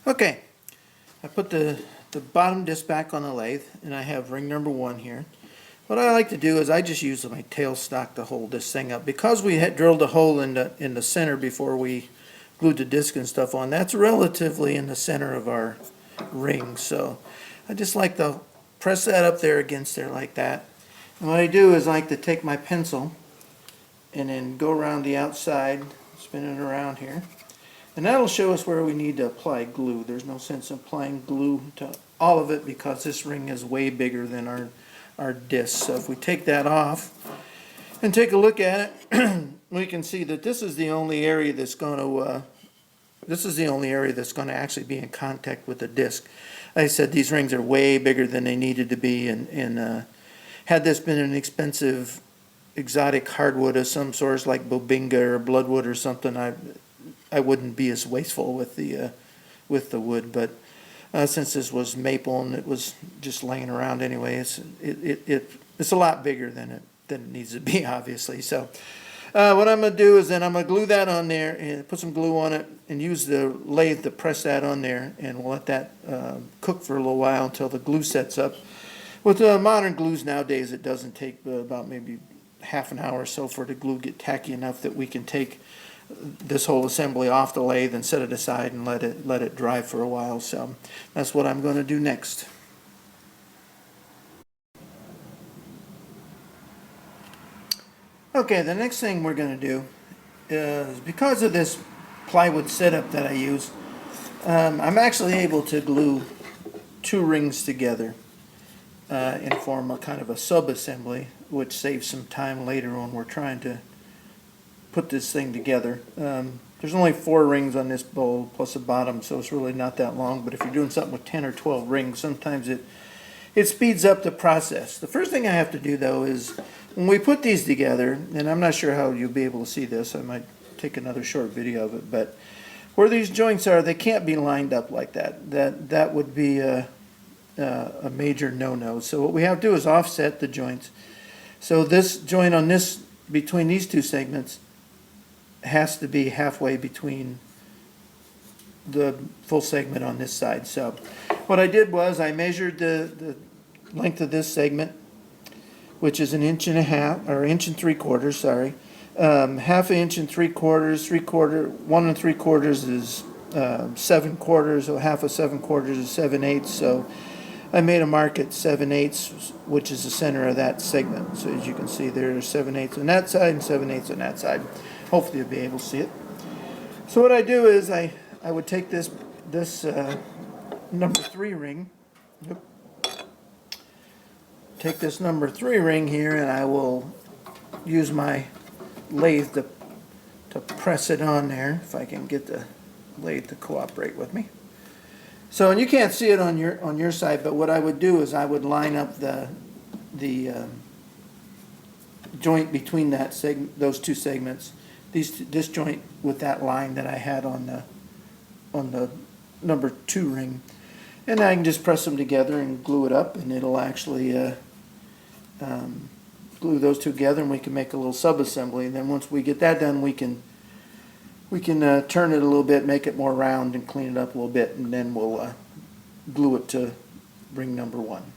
Okay, I put the bottom disc back on the lathe, and I have ring number 1 here. What I like to do is I just use my tailstock to hold this thing up. Because we had drilled a hole in the center before we glued the disc and stuff on, that's relatively in the center of our ring. So I just like to press that up there against there like that. And what I do is I like to take my pencil and then go around the outside, spin it around here. And that'll show us where we need to apply glue. There's no sense in applying glue to all of it because this ring is way bigger than our disc. So if we take that off and take a look at it, we can see that this is the only area that's going to actually be in contact with the disc. Like I said, these rings are way bigger than they needed to be, and had this been an expensive exotic hardwood of some sort like bobinga or bloodwood or something, I wouldn't be as wasteful with the wood, but since this was maple and it was just laying around anyway, it's a lot bigger than it needs to be, obviously. So what I'm going to do is then I'm going to glue that on there and put some glue on it and use the lathe to press that on there, and we'll let that cook for a little while until the glue sets up. With modern glues nowadays, it doesn't take about maybe half an hour or so for the glue to get tacky enough that we can take this whole assembly off the lathe and set it aside and let it dry for a while. So that's what I'm going to do next. Okay, the next thing we're going to do is, because of this plywood setup that I use, I'm actually able to glue 2 rings together and form a kind of a sub-assembly, which saves some time later when we're trying to put this thing together. There's only 4 rings on this bowl plus a bottom, so it's really not that long, but if you're doing something with 10 or 12 rings, sometimes it speeds up the process. The first thing I have to do, though, is when we put these together, and I'm not sure how you'll be able to see this, I might take another short video of it, but where these joints are, they can't be lined up like that. That would be a major no-no. So what we have to do is offset the joints. So this joint on this, between these 2 segments, has to be halfway between the full segment on this side. So what I did was I measured the length of this segment, which is 1.5 inches, or 1 3/4 inches, sorry. 1/2 inch and 3/4, 1 3/4 is 7/4, so 1/2 of 7/4 is 7/8. So I made a mark at 7/8, which is the center of that segment. So as you can see, there's 7/8 on that side and 7/8 on that side. Hopefully you'll be able to see it. So what I do is I would take this number 3 ring. Take this number 3 ring here, and I will use my lathe to press it on there, if I can get the lathe to cooperate with me. So, and you can't see it on your side, but what I would do is I would line up the joint between those 2 segments. This joint with that line that I had on the number 2 ring, and I can just press them together and glue it up, and it'll actually glue those 2 together, and we can make a little sub-assembly. And then once we get that done, we can turn it a little bit, make it more round, and clean it up a little bit, and then we'll glue it to ring number 1.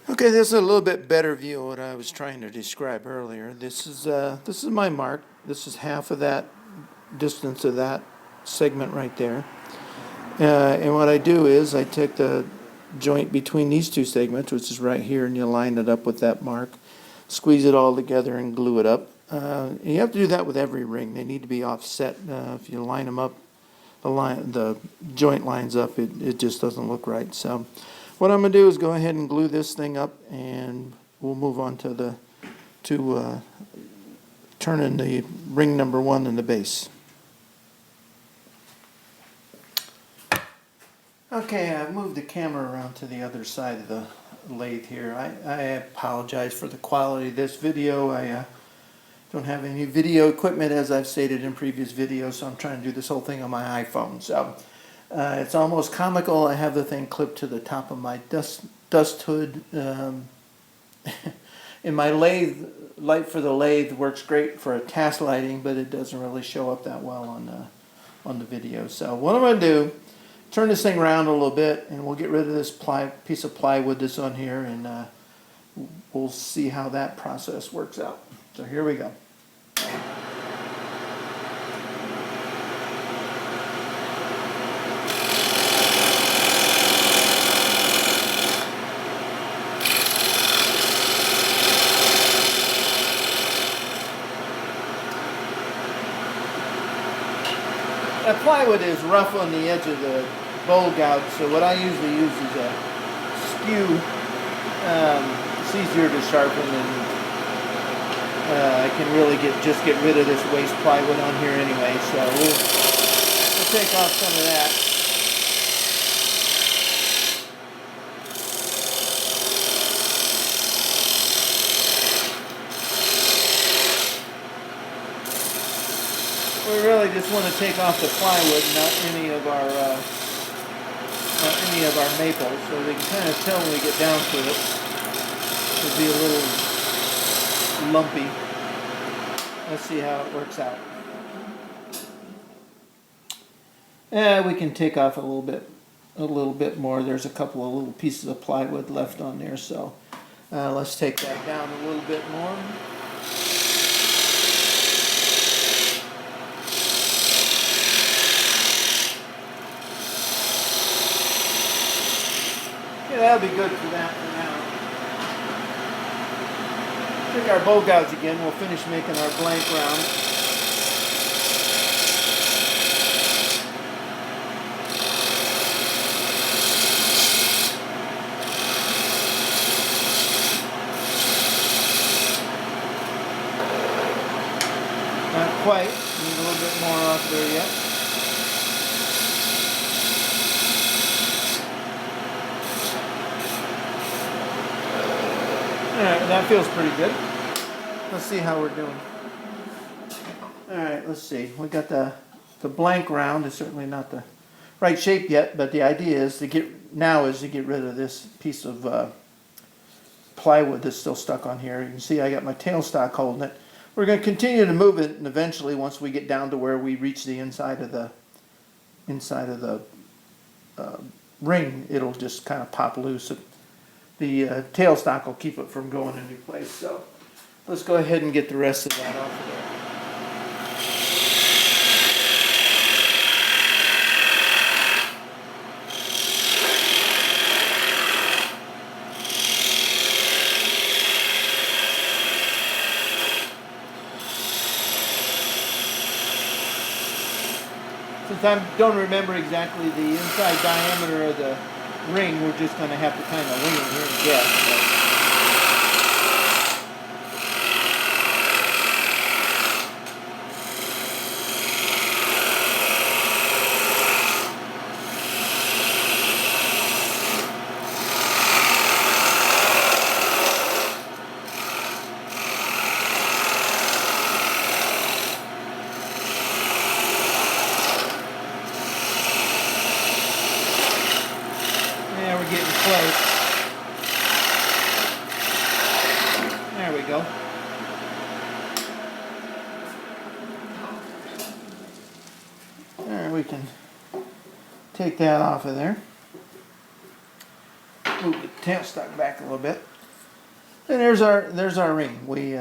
Okay, this is a little bit better view of what I was trying to describe earlier. This is my mark. This is half of that distance of that segment right there. And what I do is I take the joint between these 2 segments, which is right here, and you line it up with that mark, squeeze it all together and glue it up. And you have to do that with every ring. They need to be offset. If you line them up, the joint lines up, it just doesn't look right. So what I'm going to do is go ahead and glue this thing up, and we'll move on to turning the ring number 1 in the base. Okay, I've moved the camera around to the other side of the lathe here. I apologize for the quality of this video. I don't have any video equipment, as I've stated in previous videos, so I'm trying to do this whole thing on my iPhone. So it's almost comical. I have the thing clipped to the top of my dust hood. And my light for the lathe works great for a task lighting, but it doesn't really show up that well on the video. So what I'm going to do, turn this thing around a little bit, and we'll get rid of this piece of plywood that's on here, and we'll see how that process works out. So here we go. That plywood is rough on the edge of the bowl gouge, so what I usually use is a skew. It's easier to sharpen, and I can really just get rid of this waste plywood on here anyway. So we'll take off some of that. We really just want to take off the plywood, not any of our maple, so we can kind of tell when we get down to it. It'll be a little lumpy. Let's see how it works out. We can take off a little bit more. There's a couple of little pieces of plywood left on there, so let's take that down a little bit more. Yeah, that'll be good for that for now. Take our bowl gouge again. We'll finish making our blank round. Not quite. Need a little bit more off there yet. Alright, that feels pretty good. Let's see how we're doing. Alright, let's see. We got the blank round. It's certainly not the right shape yet, but the idea is to get rid of this piece of plywood that's still stuck on here. You can see I got my tailstock holding it. We're going to continue to move it, and eventually once we get down to where we reach the inside of the ring, it'll just kind of pop loose. The tailstock will keep it from going any place. So let's go ahead and get the rest of that off of there. Since I don't remember exactly the inside diameter of the ring, we're just going to have to kind of wing it here and guess. We're getting close. There we go. There, we can take that off of there. Move the tailstock back a little bit. And there's our ring. We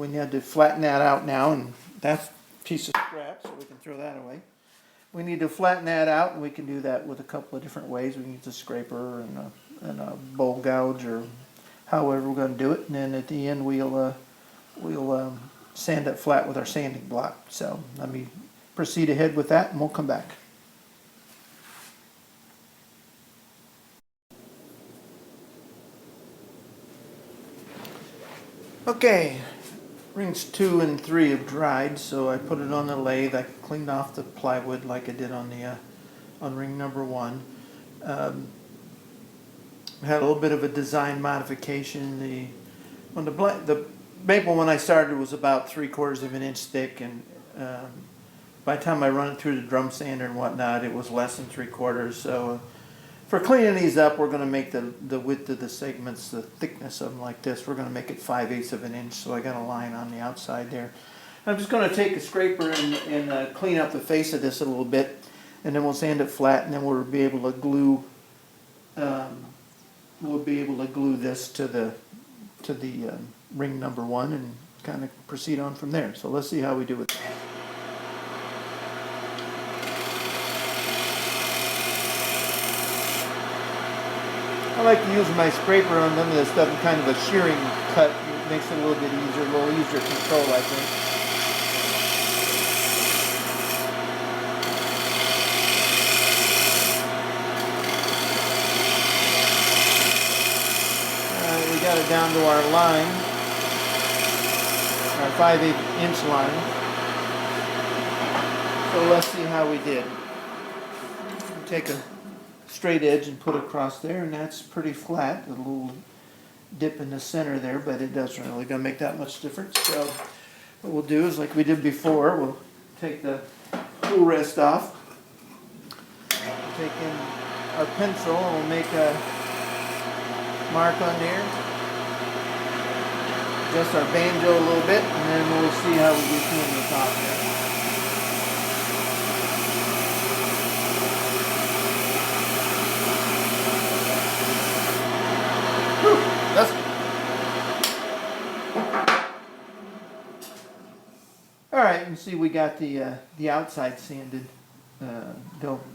need to flatten that out now, and that's a piece of scrap, so we can throw that away. We need to flatten that out, and we can do that with a couple of different ways. We can use a scraper and a bowl gouge, or however we're going to do it. And then at the end, we'll sand it flat with our sanding block. So let me proceed ahead with that, and we'll come back. Okay. Rings 2 and 3 have dried, so I put it on the lathe. I cleaned off the plywood like I did on the on ring number 1. Had a little bit of a design modification. The maple when I started was about 3/4 of an inch thick, and by the time I run it through the drum sander and whatnot, it was less than 3/4. So For cleaning these up, we're going to make the width of the segments, the thickness of them like this. We're going to make it 5/8 of an inch, so I got a line on the outside there. I'm just going to take a scraper and clean up the face of this a little bit, and then we'll sand it flat, and then we'll be able to glue. This to the ring number 1 and kind of proceed on from there. So let's see how we do it. I like to use my scraper on some of this stuff in kind of a shearing cut. It makes it a little bit easier to control, I think. We got it down to our line, our 5/8 inch line. So let's see how we did. Take a straight edge and put it across there, and that's pretty flat. A little dip in the center there, but it doesn't really gonna make that much difference. So what we'll do is, like we did before, we'll take the tool rest off, take in our pencil, and we'll make a mark on there. Adjust our banjo a little bit, and then we'll see how we do on the top there. All right, you can see we got the outside sanded.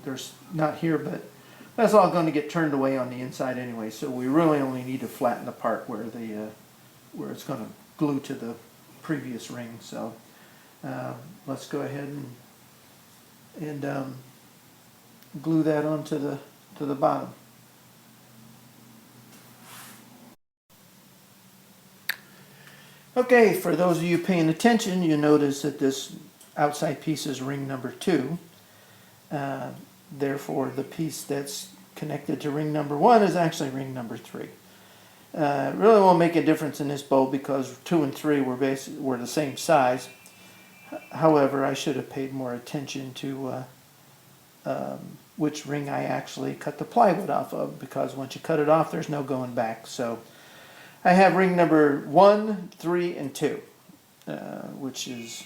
There's not here, but that's all going to get turned away on the inside anyway. So we really only need to flatten the part where where it's going to glue to the previous ring. So let's go ahead and glue that onto the bottom. Okay, for those of you paying attention, you notice that this outside piece is ring number 2. Therefore, the piece that's connected to ring number 1 is actually ring number 3. It really won't make a difference in this bow because 2 and 3 were the same size. However, I should have paid more attention to which ring I actually cut the plywood off of, because once you cut it off, there's no going back. So I have ring number 1, 3, and 2, which is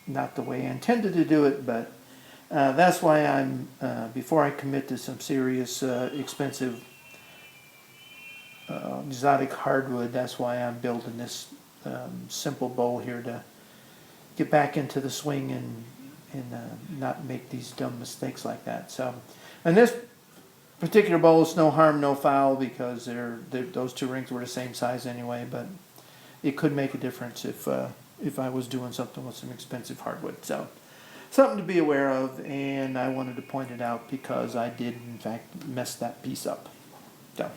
not the way I intended to do it, but that's why I'm, before I commit to some serious, expensive, exotic hardwood, that's why I'm building this simple bow here to get back into the swing and not make these dumb mistakes like that. So, and this particular bow is no harm, no foul, because those 2 rings were the same size anyway, but it could make a difference if I was doing something with some expensive hardwood. So something to be aware of, and I wanted to point it out because I did in fact mess that piece up. So